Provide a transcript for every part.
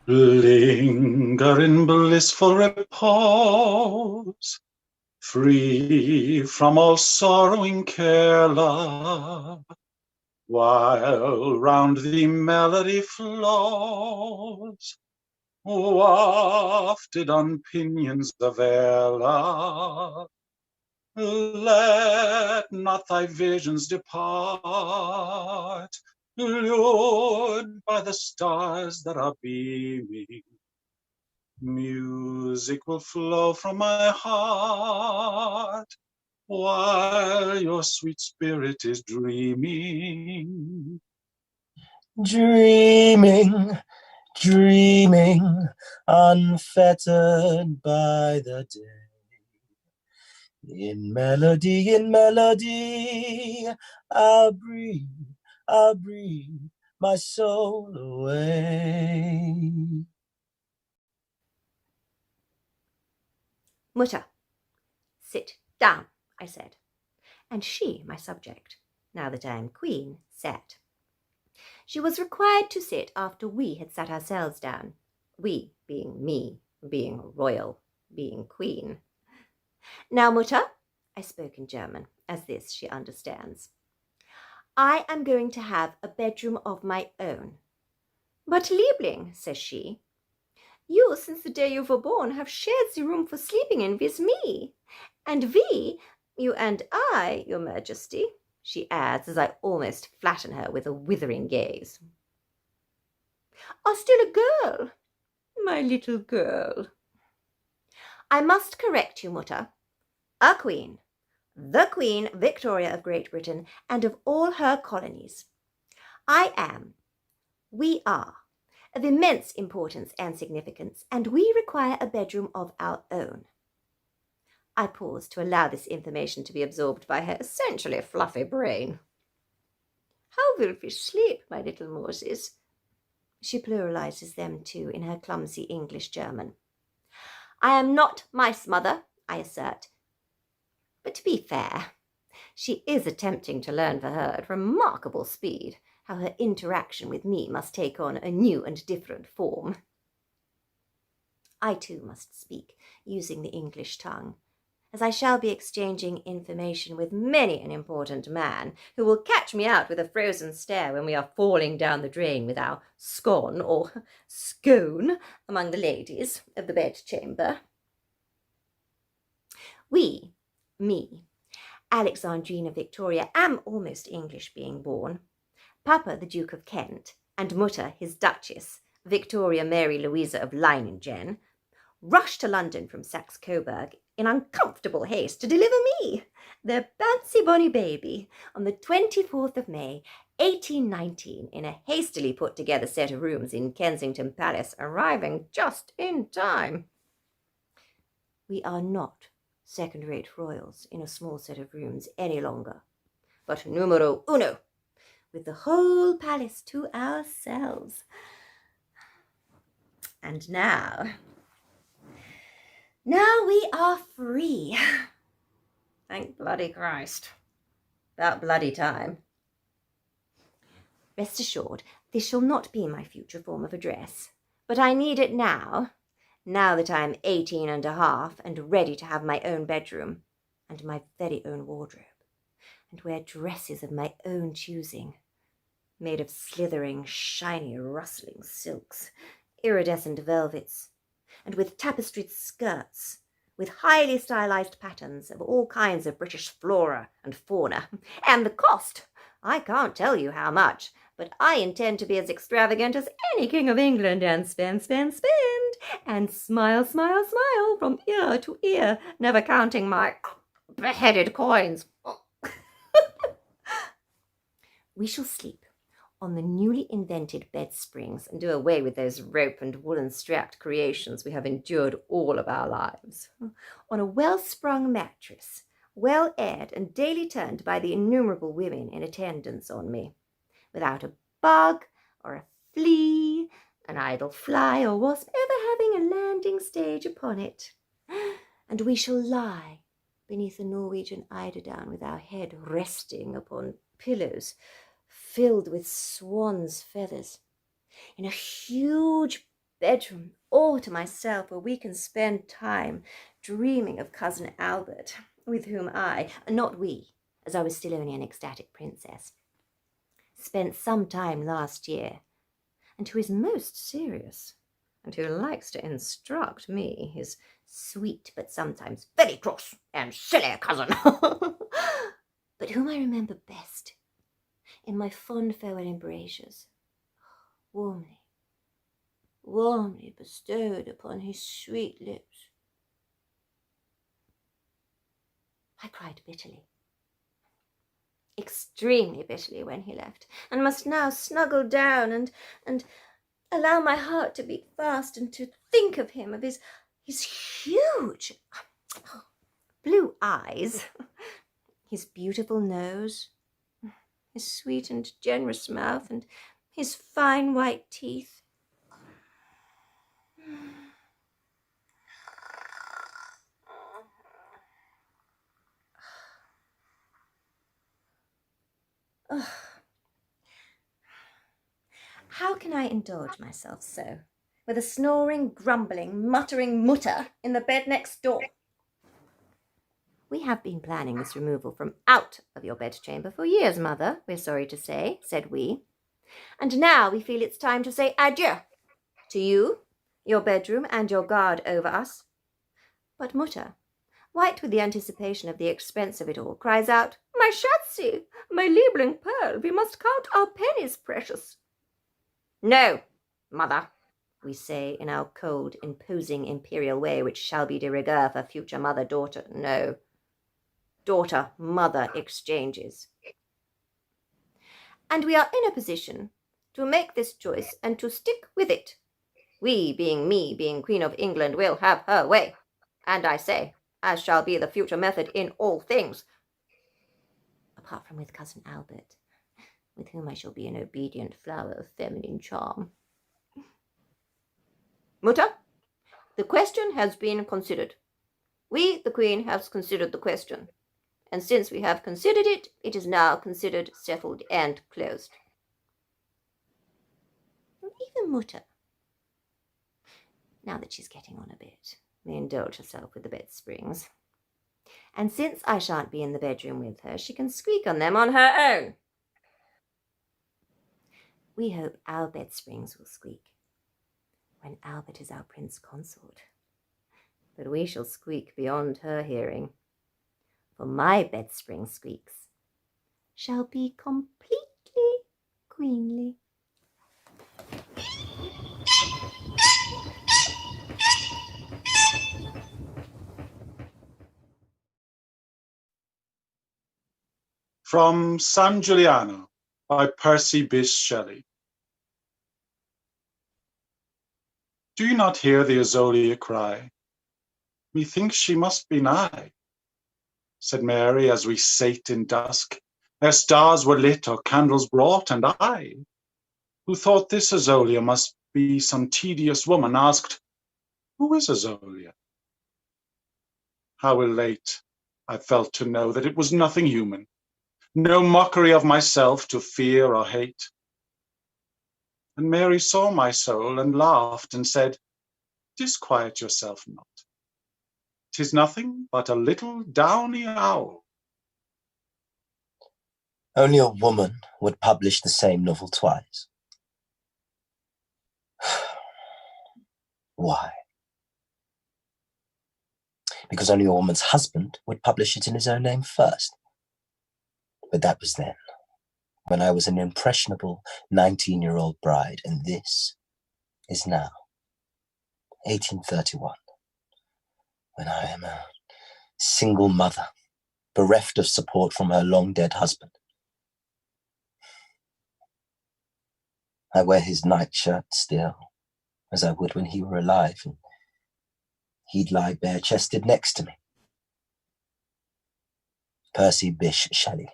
Linger in blissful repose, free from all sorrowing care, love, while round thee melody flows, wafted on pinions of air, love. Let not thy visions depart, lured by the stars that are beaming. Music will flow from my heart while your sweet spirit is dreaming. Dreaming, dreaming, unfettered by the day. In melody, I'll breathe my soul away. Mutter, sit down, I said, and she, my subject, now that I am queen, sat. She was required to sit after we had sat ourselves down, we being me, being royal, being queen. Now, Mutter, I spoke in German, as this she understands. I am going to have a bedroom of my own. But, Liebling, says she, you, since the day you were born, have shared the room for sleeping in with me. And we, you and I, your Majesty, she adds, as I almost flatten her with a withering gaze, are still a girl, my little girl. I must correct you, Mutter. A queen, the Queen Victoria of Great Britain and of all her colonies. I am, we are, of immense importance and significance, and we require a bedroom of our own. I paused to allow this information to be absorbed by her essentially fluffy brain. How will we sleep, my little Moses? She pluralizes them too in her clumsy English German. I am not mice mother, I assert. But to be fair, she is attempting to learn for her at remarkable speed how her interaction with me must take on a new and different form. I too must speak using the English tongue, as I shall be exchanging information with many an important man who will catch me out with a frozen stare when we are falling down the drain with our scone or scone among the ladies of the bedchamber. We, me, Alexandrina Victoria, am almost English being born. Papa, the Duke of Kent, and Mutter, his Duchess, Victoria Mary Louisa of Leiningen, rushed to London from Saxe-Coburg in uncomfortable haste to deliver me, their fancy bonny baby, on the 24th of May, 1819, in a hastily put-together set of rooms in Kensington Palace, arriving just in time. We are not second-rate royals in a small set of rooms any longer, but numero uno, with the whole palace to ourselves. And now we are free. Thank bloody Christ. About bloody time. Rest assured, this shall not be my future form of address, but I need it now that I am 18 and a half and ready to have my own bedroom and my very own wardrobe, and wear dresses of my own choosing, made of slithering, shiny, rustling silks, iridescent velvets, and with tapestried skirts, with highly stylized patterns of all kinds of British flora and fauna. And the cost, I can't tell you how much, but I intend to be as extravagant as any king of England and spend, and smile from ear to ear, never counting my beheaded coins. We shall sleep on the newly invented bed springs and do away with those rope and woolen strapped creations we have endured all of our lives. On a well-sprung mattress, well aired and daily turned by the innumerable women in attendance on me, without a bug or a flea, an idle fly or wasp ever having a landing stage upon it. And we shall lie beneath a Norwegian eiderdown with our head resting upon pillows filled with swan's feathers, in a huge bedroom all to myself where we can spend time dreaming of Cousin Albert, with whom not we, as I was still only an ecstatic princess, spent some time last year, and who is most serious, and who likes to instruct me, his sweet but sometimes very cross and silly cousin, but whom I remember best in my fond farewell embrasures, warmly, warmly bestowed upon his sweet lips. I cried bitterly, extremely bitterly, when he left, and must now snuggle down and allow my heart to beat fast, and to think of him, of his huge blue eyes, his beautiful nose, his sweet and generous mouth, and his fine white teeth. How can I indulge myself so, with a snoring, grumbling, muttering mutter in the bed next door? We have been planning this removal from out of your bedchamber for years, mother, we're sorry to say, said we. And now we feel it's time to say adieu to you, your bedroom, and your guard over us. But mutter, white with the anticipation of the expense of it all, cries out, "My Shatsy, my liebling Pearl, we must count our pennies, precious." "No, mother," we say in our cold, imposing imperial way, which shall be de rigueur for future mother-daughter. No. Daughter-mother exchanges. And we are in a position to make this choice and to stick with it. We, being me, being Queen of England, will have her way. And I say, as shall be the future method in all things, apart from with Cousin Albert, with whom I shall be an obedient flower of feminine charm. Mutter, the question has been considered. We, the Queen, have considered the question. And since we have considered it, it is now considered, settled, and closed. And even Mutter, now that she's getting on a bit, may indulge herself with the bed springs. And since I shan't be in the bedroom with her, she can squeak on them on her own. We hope our bed springs will squeak when Albert is our prince consort. But we shall squeak beyond her hearing, for my bed spring squeaks shall be completely queenly. From San Giuliano by Percy Bysshe Shelley. Do you not hear the Azolia cry? Methinks she must be nigh, said Mary, as we sate in dusk, ere stars were lit or candles brought, and I, who thought this Azolia must be some tedious woman, asked, "Who is Azolia?" How elate I felt to know that it was nothing human, no mockery of myself to fear or hate. And Mary saw my soul and laughed and said, "Disquiet yourself not. 'Tis nothing but a little downy owl." Only a woman would publish the same novel twice. Why? Because only a woman's husband would publish it in his own name first. But that was then, when I was an impressionable 19-year-old bride, and this is now, 1831, when I am a single mother, bereft of support from her long-dead husband. I wear his nightshirt still, as I would when he were alive, and he'd lie bare-chested next to me. Percy Bysshe Shelley,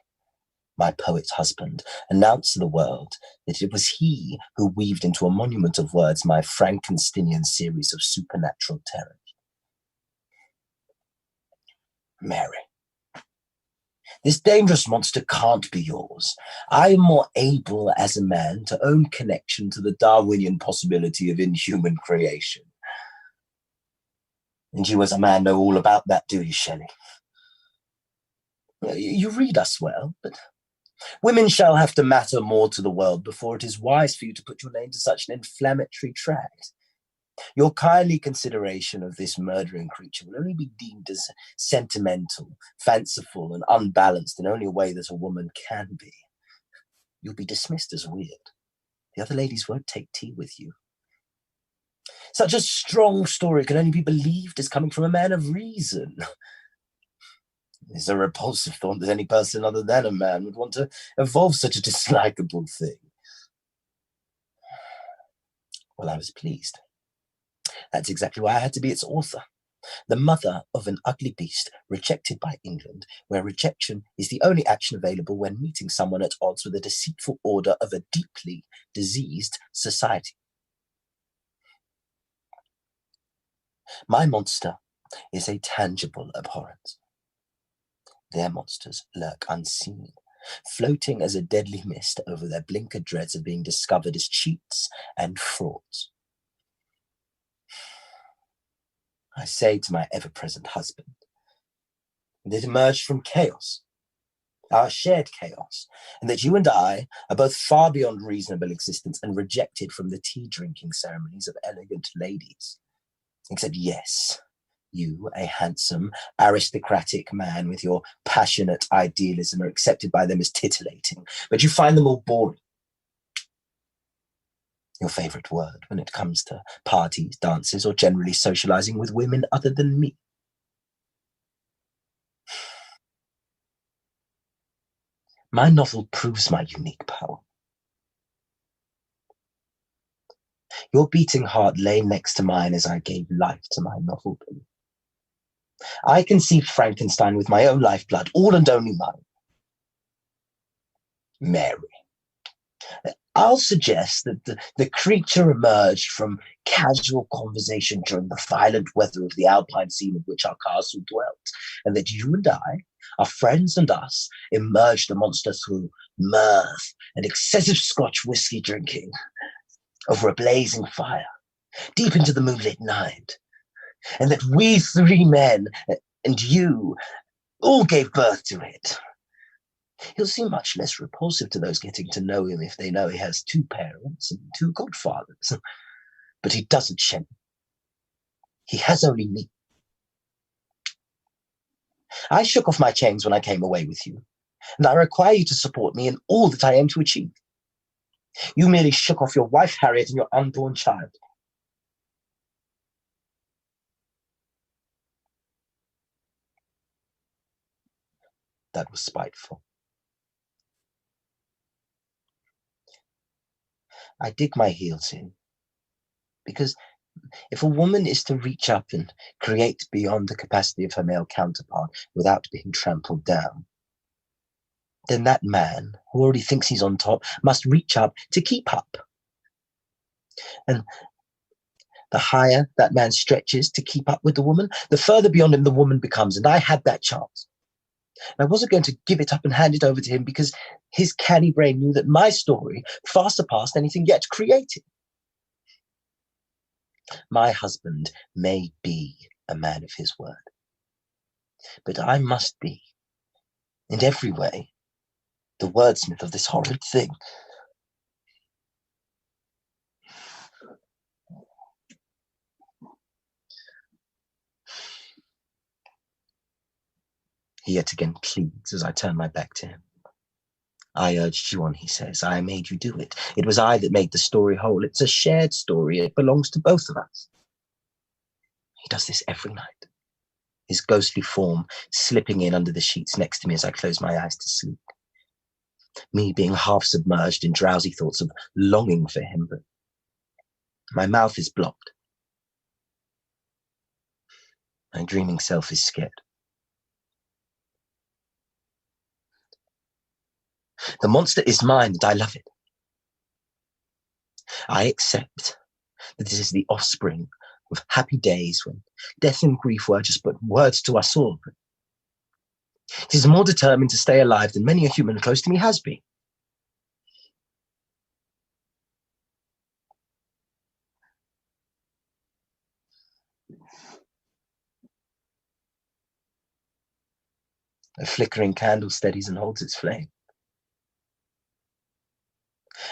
my poet's husband, announced to the world that it was he who weaved into a monument of words my Frankensteinian series of supernatural terrors. Mary, This dangerous monster can't be yours. I am more able as a man to own connection to the Darwinian possibility of inhuman creation. And you as a man know all about that, do you, Shelley? You read us well, but women shall have to matter more to the world before it is wise for you to put your name to such an inflammatory tract. Your kindly consideration of this murdering creature will only be deemed as sentimental, fanciful, and unbalanced in only a way that a woman can be. You'll be dismissed as weird. The other ladies won't take tea with you. Such a strong story can only be believed as coming from a man of reason. It's a repulsive thought that any person other than a man would want to evolve such a dislikable thing. Well, I was pleased. That's exactly why I had to be its author. The mother of an ugly beast rejected by England, where rejection is the only action available when meeting someone at odds with the deceitful order of a deeply diseased society. My monster is a tangible abhorrence. Their monsters lurk unseen, floating as a deadly mist over their blinkered dreads of being discovered as cheats and frauds. I say to my ever-present husband that it emerged from chaos, our shared chaos, and that you and I are both far beyond reasonable existence and rejected from the tea-drinking ceremonies of elegant ladies. Except, yes, you, a handsome, aristocratic man with your passionate idealism, are accepted by them as titillating, but you find them all boring. Your favorite word when it comes to parties, dances, or generally socializing with women other than me. My novel proves my unique power. Your beating heart lay next to mine as I gave life to my novel. I conceived Frankenstein with my own lifeblood, all and only mine. Mary. I'll suggest that the creature emerged from casual conversation during the violent weather of the alpine scene in which our castle dwelt, and that you and I, our friends and us, emerged the monster through mirth and excessive Scotch whiskey drinking over a blazing fire, deep into the moonlit night, and that we three men and you all gave birth to it. He'll seem much less repulsive to those getting to know him if they know he has two parents and two godfathers. But he doesn't, Shelley. He has only me. I shook off my chains when I came away with you, and I require you to support me in all that I aim to achieve. You merely shook off your wife, Harriet, and your unborn child. That was spiteful. I dig my heels in, because if a woman is to reach up and create beyond the capacity of her male counterpart without being trampled down, then that man, who already thinks he's on top, must reach up to keep up. And the higher that man stretches to keep up with the woman, the further beyond him the woman becomes, and I had that chance. I wasn't going to give it up and hand it over to him because his canny brain knew that my story far surpassed anything yet created. My husband may be a man of his word, but I must be, in every way, the wordsmith of this horrid thing. He yet again pleads as I turn my back to him. I urged you on, he says. I made you do it. It was I that made the story whole. It's a shared story. It belongs to both of us. He does this every night, his ghostly form slipping in under the sheets next to me as I close my eyes to sleep. Me being half submerged in drowsy thoughts of longing for him, but my mouth is blocked. My dreaming self is scared. The monster is mine and I love it. I accept that this is the offspring of happy days when death and grief were just but words to us all. It is more determined to stay alive than many a human close to me has been. A flickering candle steadies and holds its flame.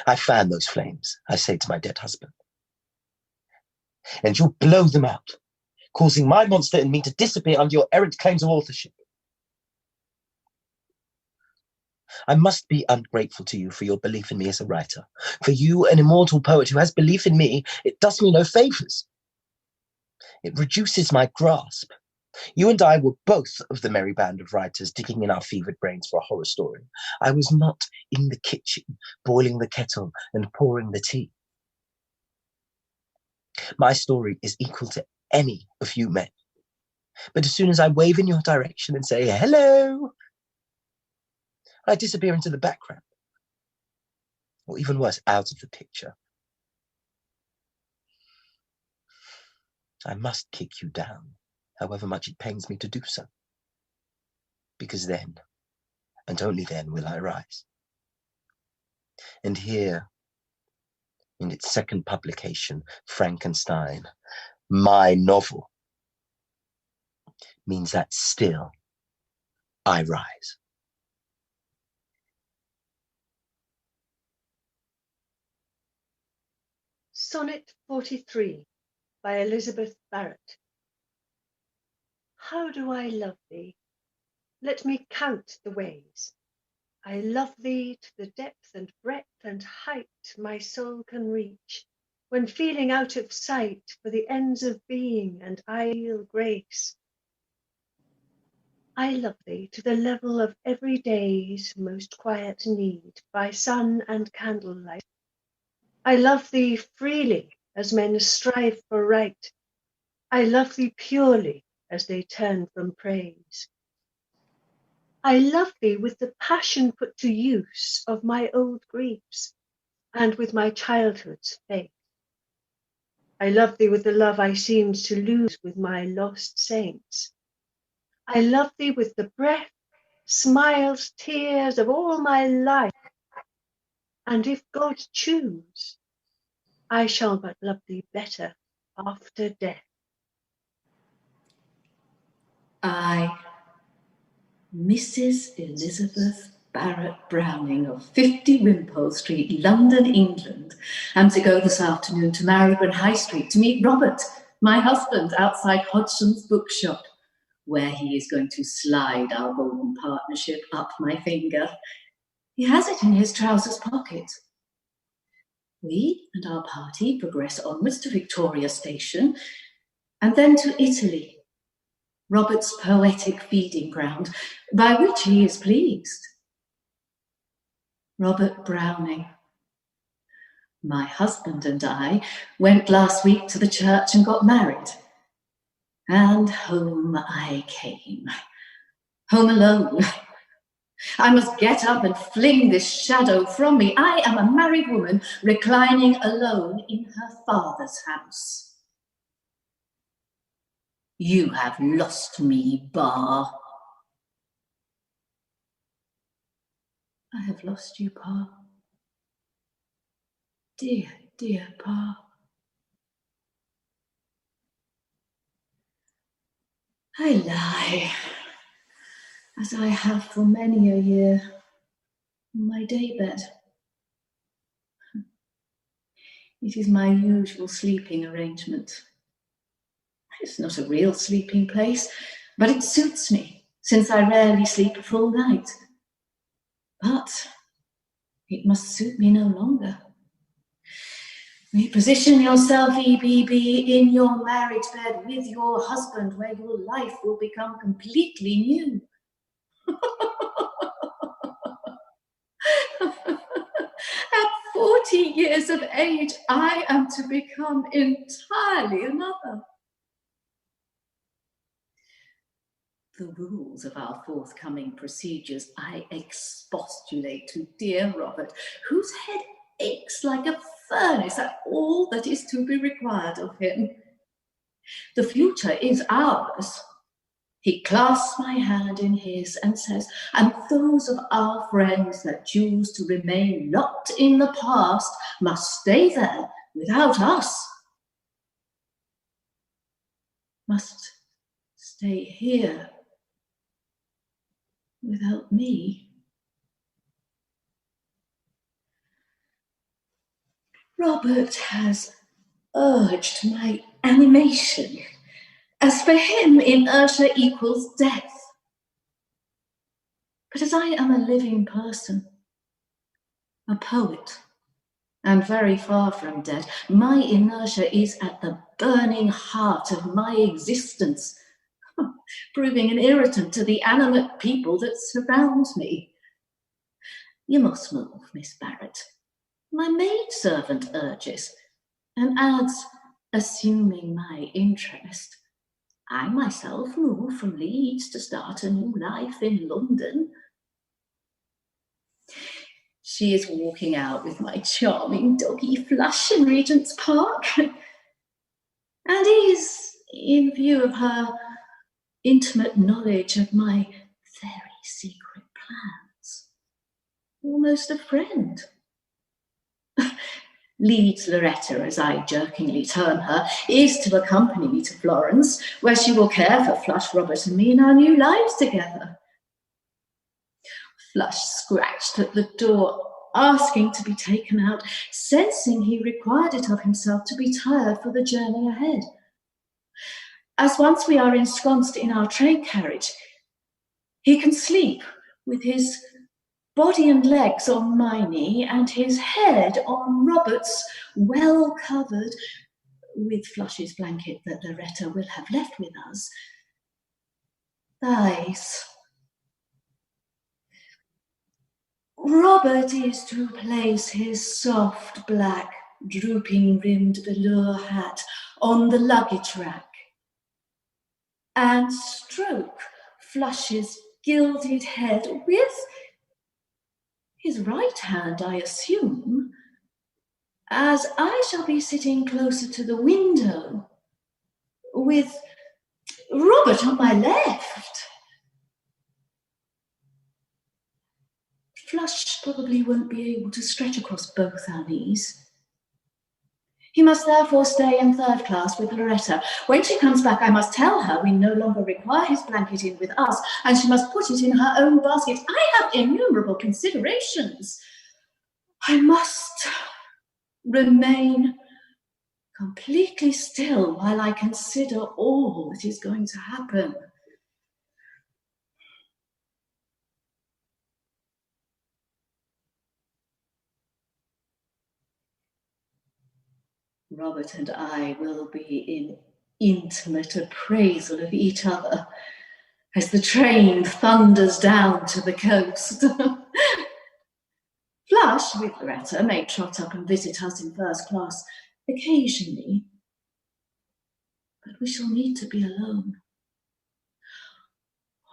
I fan those flames, I say to my dead husband. And you blow them out, causing my monster in me to disappear under your errant claims of authorship. I must be ungrateful to you for your belief in me as a writer. For you, an immortal poet who has belief in me, it does me no favours. It reduces my grasp. You and I were both of the merry band of writers digging in our fevered brains for a horror story. I was not in the kitchen, boiling the kettle and pouring the tea. My story is equal to any of you men. But as soon as I wave in your direction and say, hello, I disappear into the background. Or even worse, out of the picture. I must kick you down, however much it pains me to do so. Because then, and only then, will I rise. And here, in its second publication, Frankenstein, my novel, means that still I rise. Sonnet 43 by Elizabeth Barrett. How do I love thee? Let me count the ways. I love thee to the depth and breadth and height my soul can reach, when feeling out of sight for the ends of being and ideal grace. I love thee to the level of every day's most quiet need, by sun and candlelight. I love thee freely as men strive for right. I love thee purely as they turn from praise. I love thee with the passion put to use of my old griefs, and with my childhood's faith. I love thee with the love I seemed to lose with my lost saints. I love thee with the breath, smiles, tears of all my life. And if God choose, I shall but love thee better after death. I, Mrs. Elizabeth Barrett Browning of 50 Wimpole Street, London, England, am to go this afternoon to Marylebone High Street to meet Robert, my husband, outside Hodgson's bookshop, where he is going to slide our golden partnership up my finger. He has it in his trousers pocket. We and our party progress onwards to Victoria Station, and then to Italy, Robert's poetic feeding ground, by which he is pleased. Robert Browning. My husband and I went last week to the church and got married. And home I came. Home alone. I must get up and fling this shadow from me. I am a married woman reclining alone in her father's house. You have lost me, Bar. I have lost you, Pa. Dear, dear Pa. I lie, as I have for many a year, on my daybed. It is my usual sleeping arrangement. It's not a real sleeping place, but it suits me, since I rarely sleep a full night. But it must suit me no longer. Reposition yourself, EBB, in your marriage bed with your husband, where your life will become completely new. At 40 years of age, I am to become entirely another. The rules of our forthcoming procedures I expostulate to dear Robert, whose head aches like a furnace at all that is to be required of him. The future is ours. He clasps my hand in his and says, "And those of our friends that choose to remain locked in the past must stay there without us. Must stay here without me." Robert has urged my animation. As for him, inertia equals death. But as I am a living person, a poet, and very far from dead, my inertia is at the burning heart of my existence, proving an irritant to the animate people that surround me. "You must move, Miss Barrett," my maidservant urges, and adds, assuming my interest, "I myself moved from Leeds to start a new life in London." She is walking out with my charming doggy Flush in Regent's Park, and is, in view of her intimate knowledge of my very secret plans, almost a friend. Leeds Loretta, as I jerkingly term her, is to accompany me to Florence, where she will care for Flush, Robert, and me in our new lives together. Flush scratched at the door, asking to be taken out, sensing he required it of himself to be tired for the journey ahead. As once we are ensconced in our train carriage, he can sleep with his body and legs on my knee and his head on Robert's, well covered, with Flush's blanket that Loretta will have left with us, thighs. Robert is to place his soft black drooping rimmed velour hat on the luggage rack and stroke Flush's gilded head with his right hand, I assume, as I shall be sitting closer to the window with Robert on my left. Flush probably won't be able to stretch across both our knees. He must therefore stay in third class with Loretta. When she comes back, I must tell her we no longer require his blanket in with us, and she must put it in her own basket. I have innumerable considerations. I must remain completely still while I consider all that is going to happen. Robert and I will be in intimate appraisal of each other as the train thunders down to the coast. Flush, with Loretta, may trot up and visit us in first class occasionally, but we shall need to be alone.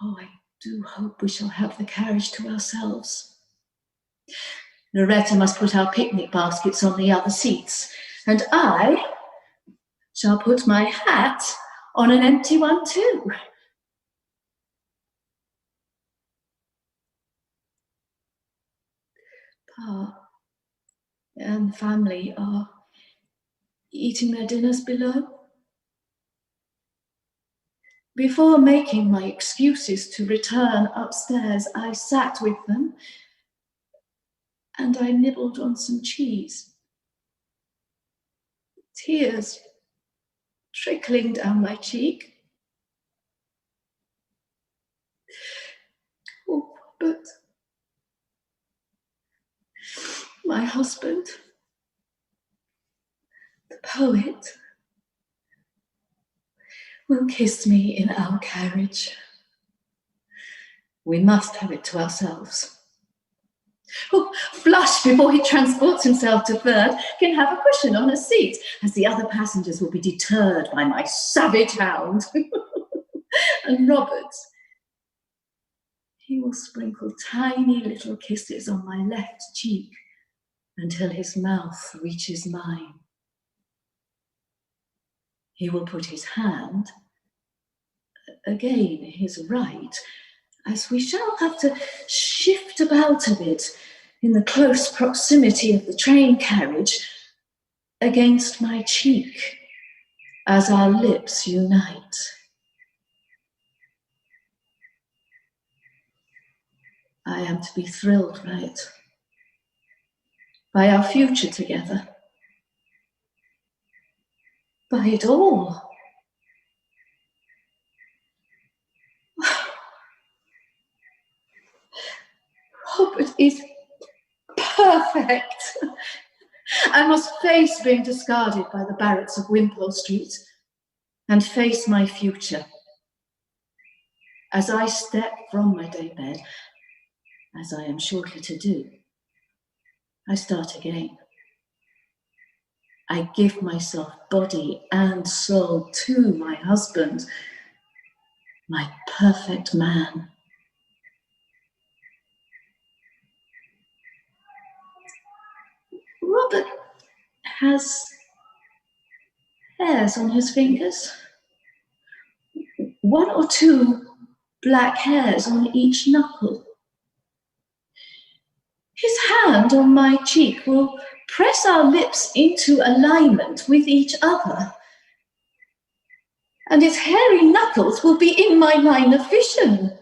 Oh, I do hope we shall have the carriage to ourselves. Loretta must put our picnic baskets on the other seats, and I shall put my hat on an empty one too. Pa and family are eating their dinners below. Before making my excuses to return upstairs, I sat with them and I nibbled on some cheese. Tears trickling down my cheek. Oh, but my husband, the poet, will kiss me in our carriage. We must have it to ourselves. Oh, Flush, before he transports himself to third, can have a cushion on a seat, as the other passengers will be deterred by my savage hound. And Robert, he will sprinkle tiny little kisses on my left cheek until his mouth reaches mine. He will put his hand, again his right, as we shall have to shift about a bit in the close proximity of the train carriage, against my cheek as our lips unite. I am to be thrilled by it, by our future together, by it all. Robert is perfect. I must face being discarded by the Barretts of Wimpole Street and face my future. As I step from my daybed, as I am shortly to do, I start again. I give myself body and soul to my husband, my perfect man. Robert has hairs on his fingers, 1 or 2 black hairs on each knuckle. His hand on my cheek will press our lips into alignment with each other, and his hairy knuckles will be in my line of vision.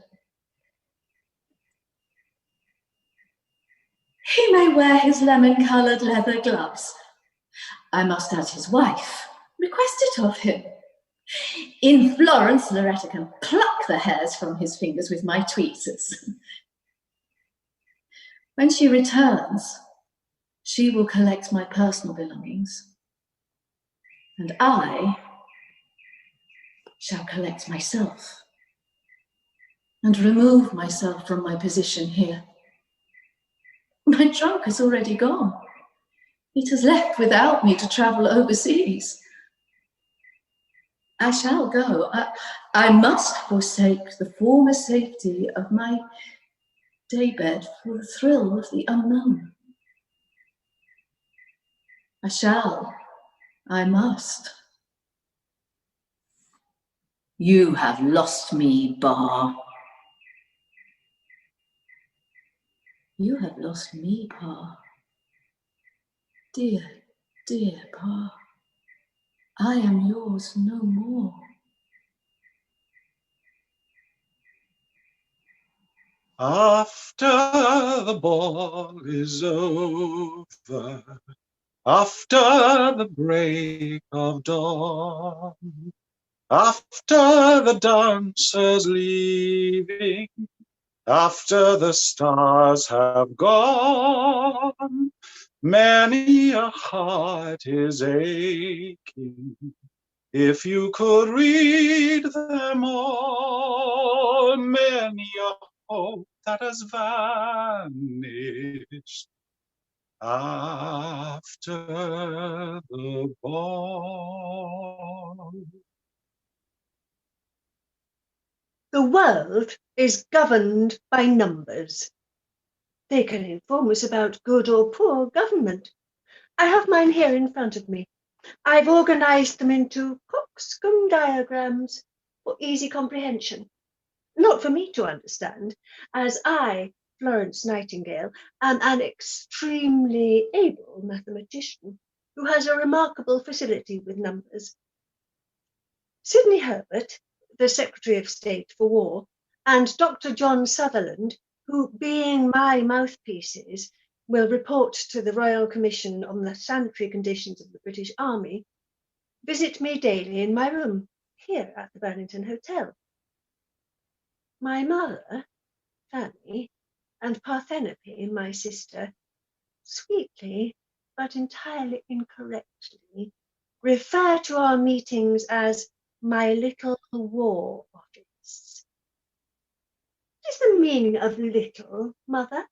He may wear his lemon-coloured leather gloves. I must, as his wife, request it of him. In Florence, Loretta can pluck the hairs from his fingers with my tweezers. When she returns, she will collect my personal belongings, and I shall collect myself and remove myself from my position here. My trunk is already gone. It has left without me to travel overseas. I shall go. I must forsake the former safety of my daybed for the thrill of the unknown. I must. You have lost me, Bar. You have lost me, Pa. Dear, dear Pa. I am yours no more. After the ball is over, after the break of dawn, after the dancers leaving, after the stars have gone, many a heart is aching. If you could read them all, many a hope that has vanished after the ball. The world is governed by numbers. They can inform us about good or poor government. I have mine here in front of me. I've organised them into coxcomb diagrams for easy comprehension. Not for me to understand, as I, Florence Nightingale, am an extremely able mathematician who has a remarkable facility with numbers. Sidney Herbert, the Secretary of State for War, and Dr. John Sutherland, who, being my mouthpieces, will report to the Royal Commission on the sanitary conditions of the British Army, visit me daily in my room here at the Burlington Hotel. My mother, Fanny, and Parthenope, my sister, sweetly but entirely incorrectly, refer to our meetings as my little war office. What is the meaning of little, Mother?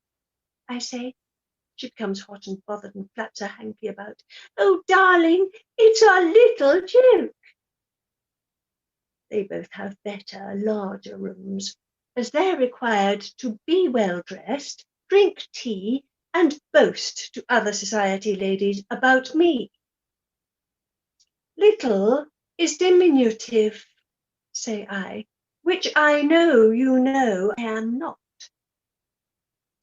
I say. She becomes hot and bothered and flaps her hanky about. Oh, darling, it's a little joke. They both have better, larger rooms, as they're required to be well dressed, drink tea, and boast to other society ladies about me. Little is diminutive, say I, which I know you know I am not.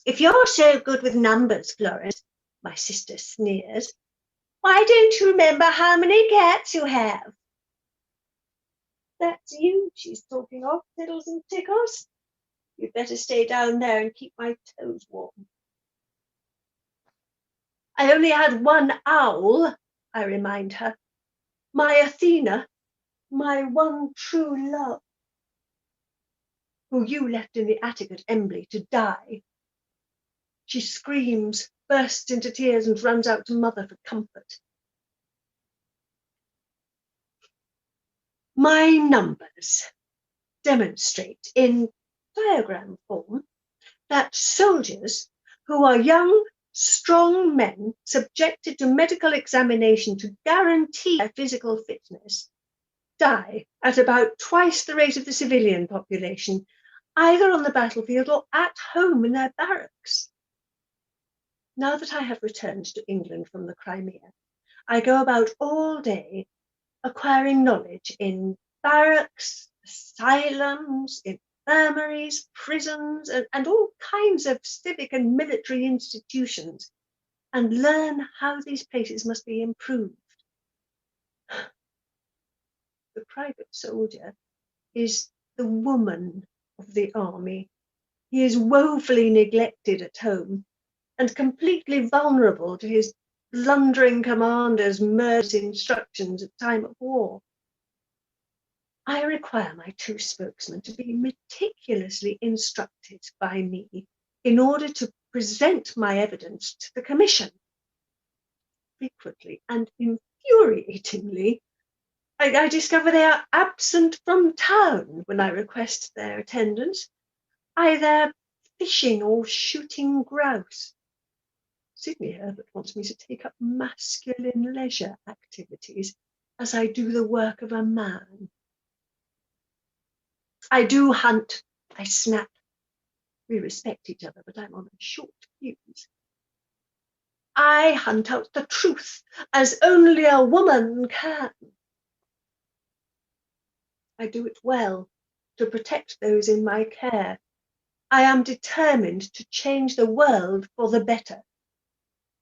If you're so good with numbers, Florence, my sister sneers, why don't you remember how many cats you have? That's you she's talking of, Tiddles and Tickles. You'd better stay down there and keep my toes warm. I only had one owl, I remind her. My Athena, my one true love, who you left in the attic at Embley to die. She screams, bursts into tears, and runs out to Mother for comfort. My numbers demonstrate in diagram form that soldiers who are young, strong men subjected to medical examination to guarantee their physical fitness die at about twice the rate of the civilian population, either on the battlefield or at home in their barracks. Now that I have returned to England from the Crimea, I go about all day acquiring knowledge in barracks, asylums, infirmaries, prisons, and all kinds of civic and military institutions, and learn how these places must be improved. The private soldier is the woman of the army. He is woefully neglected at home and completely vulnerable to his blundering commander's murderous instructions at time of war. I require my two spokesmen to be meticulously instructed by me in order to present my evidence to the commission. Frequently and infuriatingly, I discover they are absent from town when I request their attendance, either fishing or shooting grouse. Sidney Herbert wants me to take up masculine leisure activities as I do the work of a man. I do hunt, I snap. We respect each other, but I'm on a short fuse. I hunt out the truth as only a woman can. I do it well to protect those in my care. I am determined to change the world for the better.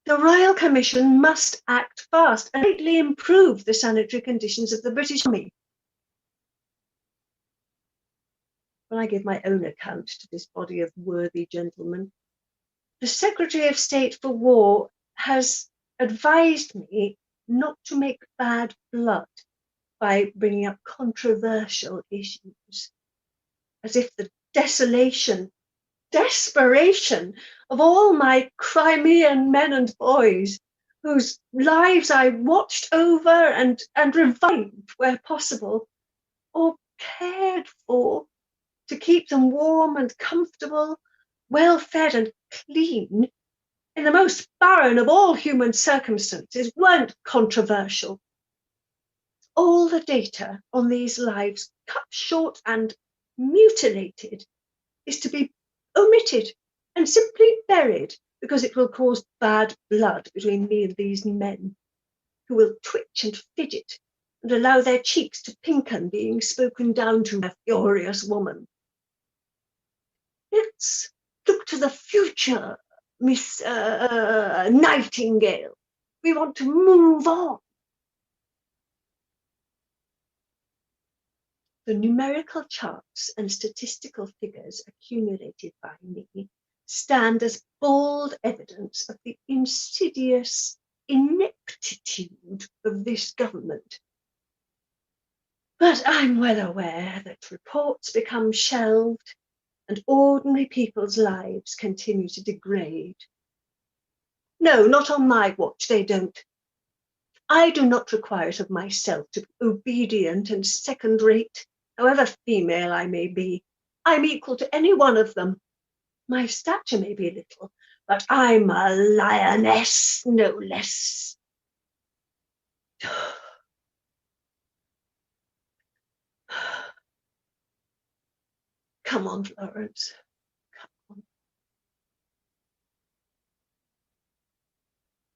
The Royal Commission must act fast and greatly improve the sanitary conditions of the British Army. When I give my own account to this body of worthy gentlemen, the Secretary of State for War has advised me not to make bad blood by bringing up controversial issues, as if the desolation, desperation of all my Crimean men and boys, whose lives I watched over and revived where possible, or cared for, to keep them warm and comfortable, well fed and clean, in the most barren of all human circumstances, weren't controversial. All the data on these lives, cut short and mutilated, is to be omitted and simply buried because it will cause bad blood between me and these men, who will twitch and fidget and allow their cheeks to pinken being spoken down to a furious woman. Let's look to the future, Miss Nightingale. We want to move on. The numerical charts and statistical figures accumulated by me stand as bold evidence of the insidious ineptitude of this government. But I'm well aware that reports become shelved and ordinary people's lives continue to degrade. No, not on my watch, they don't. I do not require it of myself to be obedient and second-rate, however female I may be. I'm equal to any one of them. My stature may be little, but I'm a lioness, no less. Come on, Florence. Come on.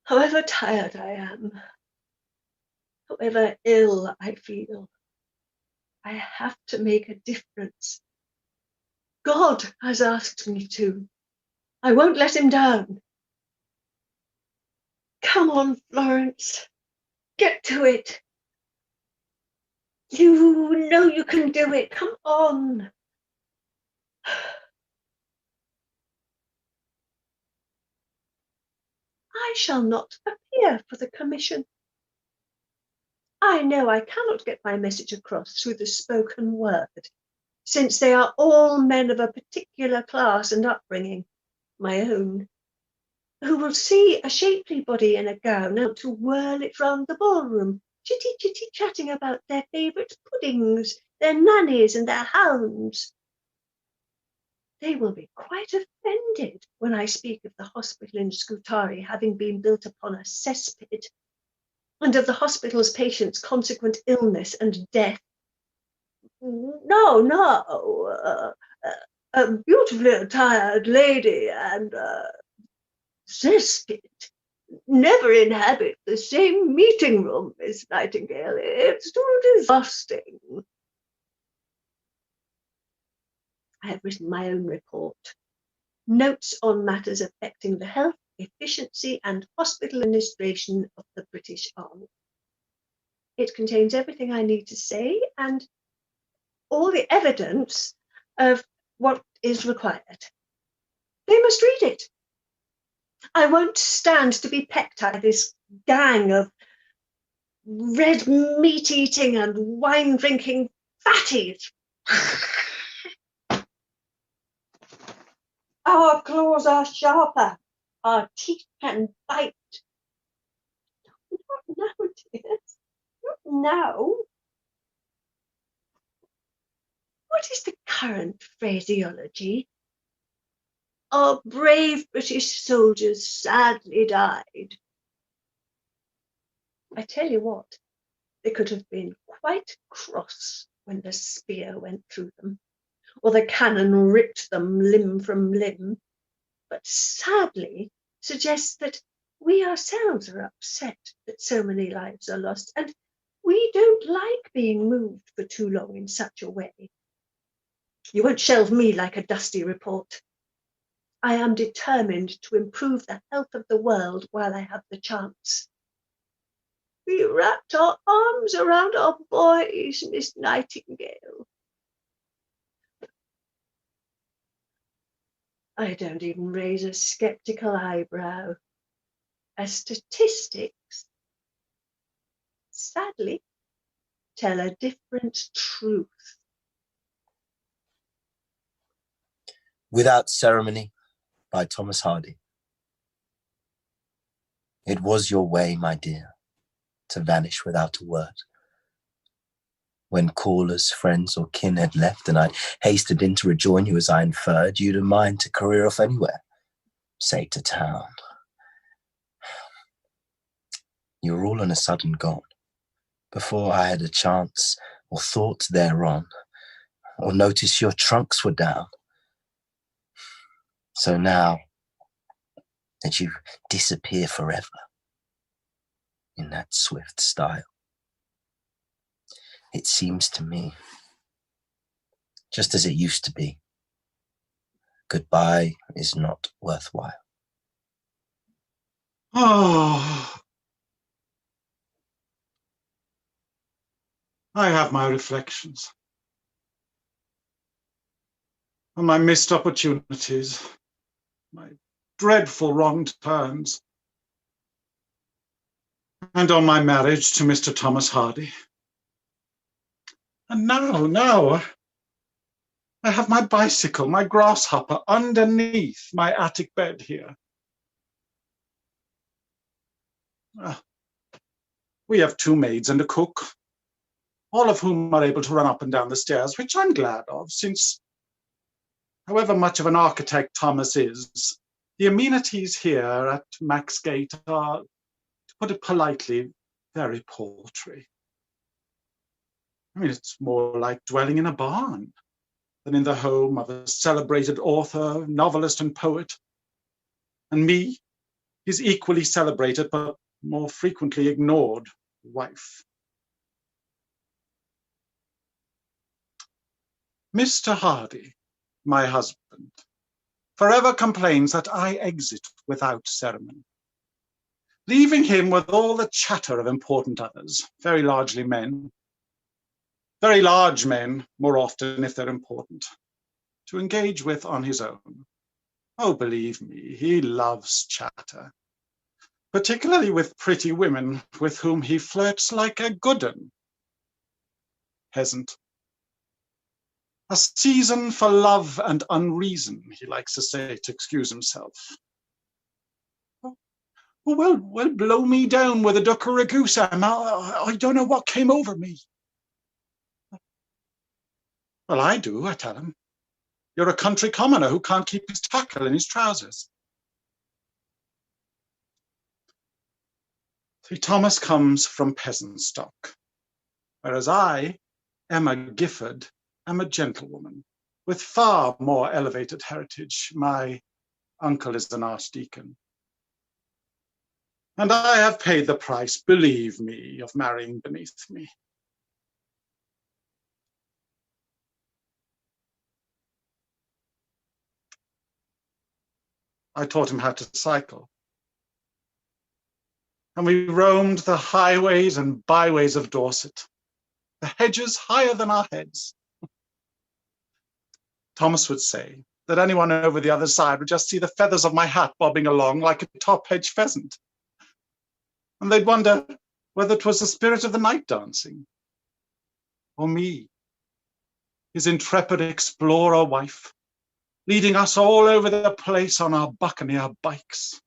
However tired I am, however ill I feel, I have to make a difference. God has asked me to. I won't let him down. Come on, Florence. Get to it. You know you can do it. Come on. I shall not appear for the commission. I know I cannot get my message across through the spoken word, since they are all men of a particular class and upbringing, my own, who will see a shapely body in a gown and to whirl it round the ballroom, chitty-chatting about their favourite puddings, their nannies and their hounds. They will be quite offended when I speak of the hospital in Scutari having been built upon a cesspit, and of the hospital's patients' consequent illness and death. No, a beautifully attired lady and cesspit never inhabit the same meeting room, Miss Nightingale. It's too disgusting. I have written my own report. Notes on matters affecting the health, efficiency and hospital administration of the British Army. It contains everything I need to say and all the evidence of what is required. They must read it. I won't stand to be pecked by this gang of red meat eating and wine drinking fatties. Our claws are sharper, our teeth can bite. Not now, dears, not now. What is the current phraseology? Our brave British soldiers sadly died. I tell you what, they could have been quite cross when the spear went through them, or the cannon ripped them limb from limb, but sadly suggests that we ourselves are upset that so many lives are lost, and we don't like being moved for too long in such a way. You won't shelve me like a dusty report. I am determined to improve the health of the world while I have the chance. We wrapped our arms around our boys, Miss Nightingale. I don't even raise a sceptical eyebrow. As statistics, sadly, tell a different truth. Without Ceremony by Thomas Hardy. It was your way, my dear, to vanish without a word. When callers, friends or kin had left and I hasted in to rejoin you as I inferred, you'd a mind to career off anywhere, say to town. You were all on a sudden gone, before I had a chance or thought thereon, or notice your trunks were down. So now that you disappear forever in that swift style, it seems to me, just as it used to be, goodbye is not worthwhile. Oh, I have my reflections on my missed opportunities, my dreadful wrong turns, and on my marriage to Mr. Thomas Hardy. And now, I have my bicycle, my grasshopper, underneath my attic bed here. We have 2 maids and a cook, all of whom are able to run up and down the stairs, which I'm glad of, since, however much of an architect Thomas is, the amenities here at Maxgate are, to put it politely, very paltry. I mean, it's more like dwelling in a barn than in the home of a celebrated author, novelist, and poet. And me, his equally celebrated but more frequently ignored wife. Mr. Hardy, my husband, forever complains that I exit without ceremony, leaving him with all the chatter of important others, very largely men, very large men, more often if they're important, to engage with on his own. Oh, believe me, he loves chatter, particularly with pretty women with whom he flirts like a good 'un. Peasant. A season for love and unreason, he likes to say to excuse himself. Oh, well, blow me down with a duck or a goose, Em. I don't know what came over me. Well, I do, I tell him. You're a country commoner who can't keep his tackle in his trousers. See, Thomas comes from peasant stock, whereas I, Emma Gifford, am a gentlewoman with far more elevated heritage. My uncle is an archdeacon. And I have paid the price, believe me, of marrying beneath me. I taught him how to cycle. And we roamed the highways and byways of Dorset, the hedges higher than our heads. Thomas would say that anyone over the other side would just see the feathers of my hat bobbing along like a top-hedge pheasant. And they'd wonder whether it was the spirit of the night dancing, or me, his intrepid explorer wife, leading us all over the place on our buccaneer bikes,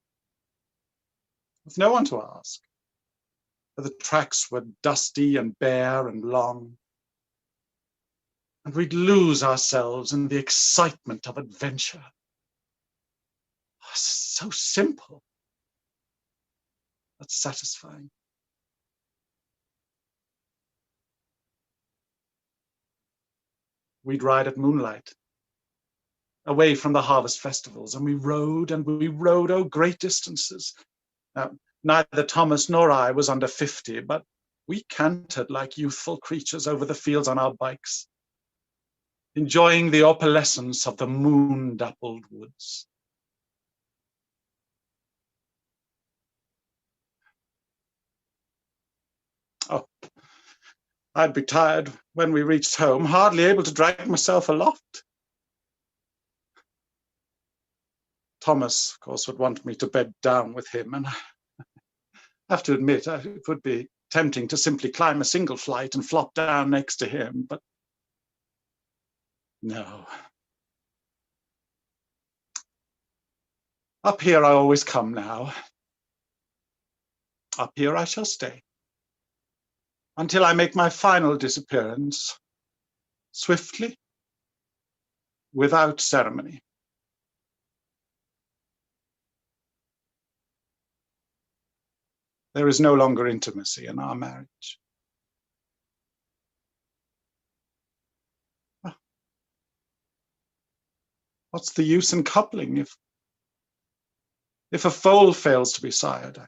with no one to ask, for the tracks were dusty and bare and long, and we'd lose ourselves in the excitement of adventure. So simple, but satisfying. We'd ride at moonlight, away from the harvest festivals, and we rode, oh, great distances. Now, neither Thomas nor I was under 50, but we cantered like youthful creatures over the fields on our bikes, enjoying the opalescence of the moon-dappled woods. Oh, I'd be tired when we reached home, hardly able to drag myself aloft. Thomas, of course, would want me to bed down with him, and I have to admit it would be tempting to simply climb a single flight and flop down next to him, but no. Up here I always come now. Up here I shall stay, until I make my final disappearance, swiftly, without ceremony. There is no longer intimacy in our marriage. What's the use in coupling if a foal fails to be sired?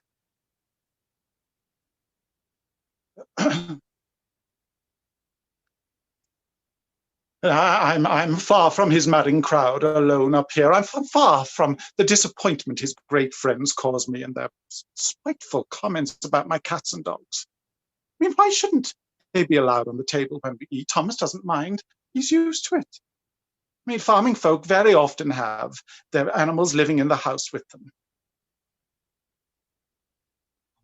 I'm far from his madding crowd, alone up here. I'm far from the disappointment his great friends cause me and their spiteful comments about my cats and dogs. I mean, why shouldn't they be allowed on the table when we eat? Thomas doesn't mind. He's used to it. I mean, farming folk very often have their animals living in the house with them.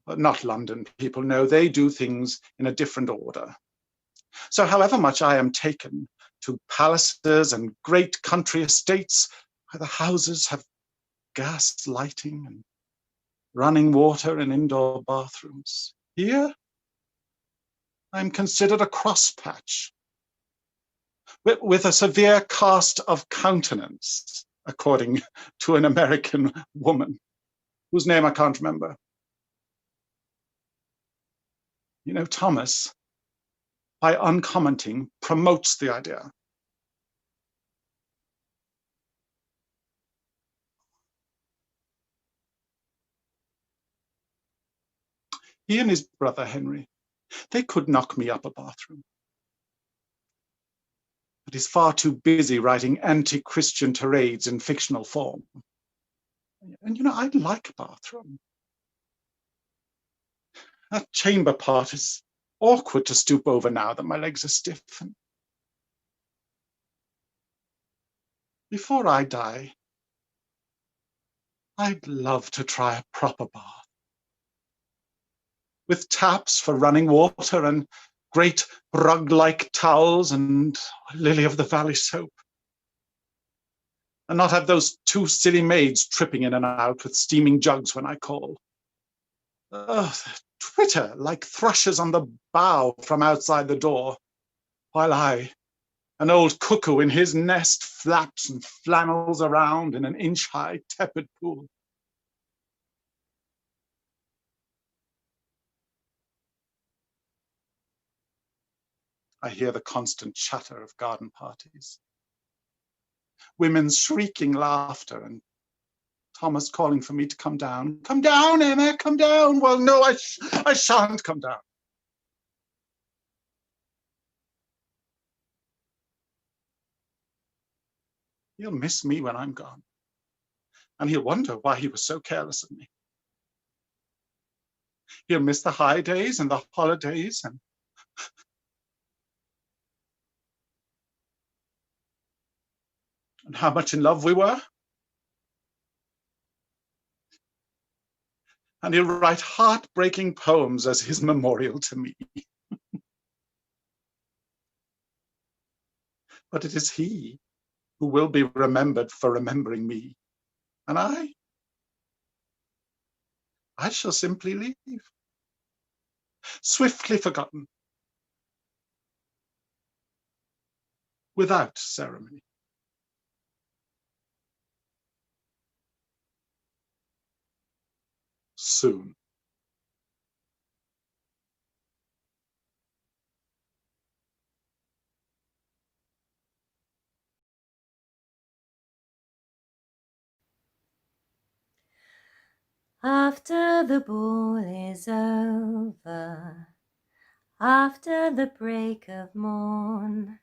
But not London people, no, they do things in a different order. So however much I am taken to palaces and great country estates where the houses have gas lighting and running water and indoor bathrooms, here I'm considered a crosspatch with a severe cast of countenance, according to an American woman whose name I can't remember. You know, Thomas, by uncommenting, promotes the idea. He and his brother Henry, they could knock me up a bathroom. but is far too busy writing anti-Christian tirades in fictional form. And I'd like a bathroom. That chamber part is awkward to stoop over now that my legs are stiff. And before I die, I'd love to try a proper bath, with taps for running water and great rug-like towels and lily-of-the-valley soap, and not have those two silly maids tripping in and out with steaming jugs when I call. Twitter like thrushes on the bough from outside the door, while I, an old cuckoo in his nest, flaps and flannels around in an inch-high tepid pool. I hear the constant chatter of garden parties, women's shrieking laughter, and Thomas calling for me to come down. Come down, Emma, come down. Well, no, I shan't come down. He'll miss me when I'm gone, and he'll wonder why he was so careless of me. He'll miss the high days and the holidays and how much in love we were. And he'll write heartbreaking poems as his memorial to me. But it is he who will be remembered for remembering me. And I shall simply leave, swiftly forgotten, without ceremony. Soon. After the ball is over, after the break of morn,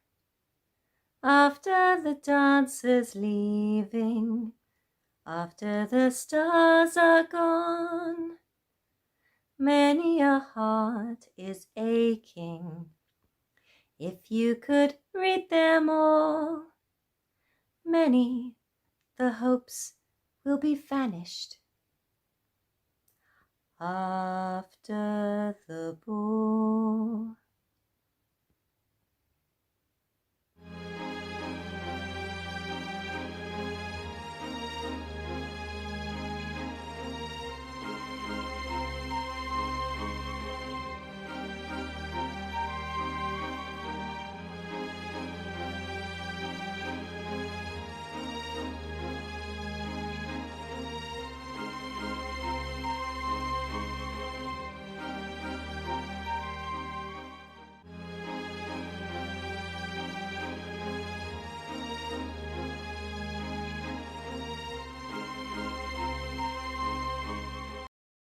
after the dancers leaving, after the stars are gone, many a heart is aching. If you could read them all, many the hopes will be vanished. After the ball.